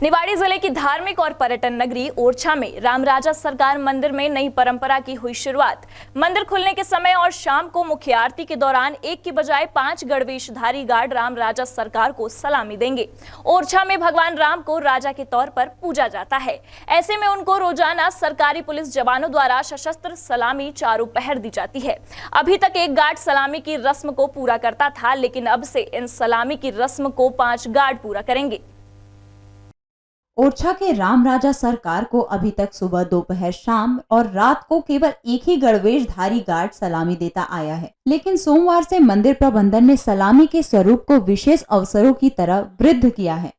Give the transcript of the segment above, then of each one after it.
निवाड़ी जिले की धार्मिक और पर्यटन नगरी ओरछा में रामराजा सरकार मंदिर में नई परंपरा की हुई शुरुआत। मंदिर खुलने के समय और शाम को मुख्य आरती के दौरान एक की बजाय 5 गणवेशधारी गार्ड रामराजा सरकार को सलामी देंगे। ओरछा में भगवान राम को राजा के तौर पर पूजा जाता है। ऐसे में उनको रोजाना सरकारी पुलिस जवानों द्वारा सशस्त्र सलामी चारों पहर दी जाती है। अभी तक एक गार्ड सलामी की रस्म को पूरा करता था, लेकिन अब से इन सलामी की रस्म को 5 गार्ड पूरा करेंगे। ओरछा के रामराजा सरकार को अभी तक सुबह, दोपहर, शाम और रात को केवल एक ही गणवेशधारी गार्ड सलामी देता आया है, लेकिन सोमवार से मंदिर प्रबंधन ने सलामी के स्वरूप को विशेष अवसरों की तरह वृद्ध किया है।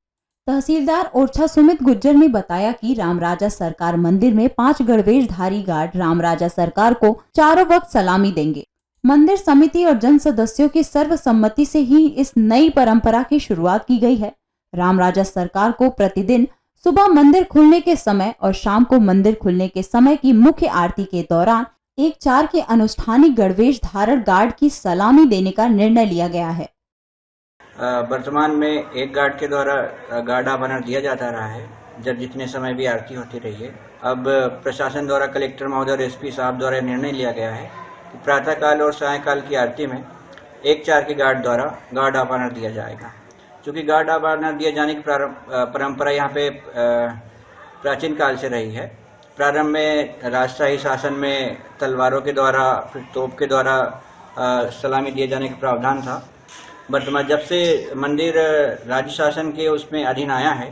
तहसीलदार ओरछा सुमित गुज्जर ने बताया कि रामराजा सरकार मंदिर में 5 गणवेशधारी गार्ड रामराजा सरकार को चारों वक्त सलामी देंगे। मंदिर समिति और जन सदस्यों की सर्वसम्मति से ही इस नई परंपरा की शुरुआत की गई है। रामराजा सरकार को प्रतिदिन सुबह मंदिर खुलने के समय और शाम को मंदिर खुलने के समय की मुख्य आरती के दौरान 1-4 के अनुष्ठानिक गणवेश धारण गार्ड की सलामी देने का निर्णय लिया गया है। वर्तमान में एक गार्ड के द्वारा गार्ड आभरण दिया जाता रहा है, जब जितने समय भी आरती होती रही है। अब प्रशासन द्वारा कलेक्टर महोदय और एसपी साहब द्वारा निर्णय लिया गया है कि प्रातःकाल और सायंकाल की आरती में 1-4 के गार्ड द्वारा गार्ड आभरण दिया जाएगा। क्योंकि गार्ड आभरण दिए जाने की परंपरा यहाँ पे प्राचीन काल से रही है। प्रारंभ में राजशाही शासन में तलवारों के द्वारा, फिर तोप के द्वारा सलामी दिए जाने का प्रावधान था। वर्तमान जब से मंदिर राज्य शासन के उसमें अधीन आया है,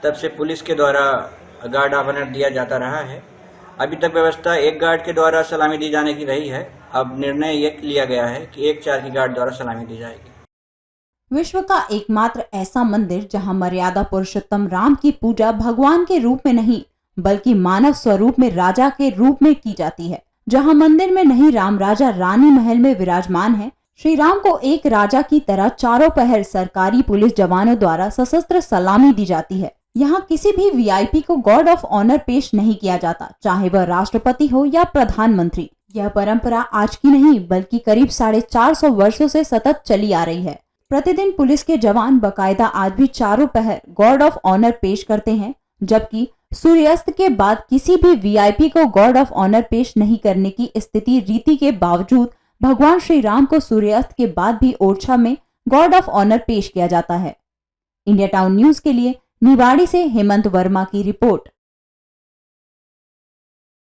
तब से पुलिस के द्वारा गार्ड आभरण दिया जाता रहा है। अभी तक व्यवस्था एक गार्ड के द्वारा सलामी दी जाने की रही है। अब निर्णय ये लिया गया है कि 1-4 की गार्ड द्वारा सलामी दी जाएगी। विश्व का एकमात्र ऐसा मंदिर जहां मर्यादा पुरुषोत्तम राम की पूजा भगवान के रूप में नहीं बल्कि मानव स्वरूप में राजा के रूप में की जाती है। जहां मंदिर में नहीं राम राजा रानी महल में विराजमान है, श्री राम को एक राजा की तरह चारों पहर सरकारी पुलिस जवानों द्वारा सशस्त्र सलामी दी जाती है। यहाँ किसी भी वीआईपी को गार्ड ऑफ ऑनर पेश नहीं किया जाता, चाहे वह राष्ट्रपति हो या प्रधानमंत्री। यह परंपरा आज की नहीं बल्कि करीब 450 वर्षों से सतत चली आ रही है। प्रतिदिन पुलिस के जवान बकायदा आज भी चारों पहर गार्ड ऑफ ऑनर पेश करते हैं, जबकि सूर्यास्त के बाद किसी भी वीआईपी को गार्ड ऑफ ऑनर पेश नहीं करने की स्थिति रीति के बावजूद भगवान श्री राम को सूर्यास्त के बाद भी ओरछा में गार्ड ऑफ ऑनर पेश किया जाता है। इंडिया टाउन न्यूज के लिए निवाड़ी से हेमंत वर्मा की रिपोर्ट।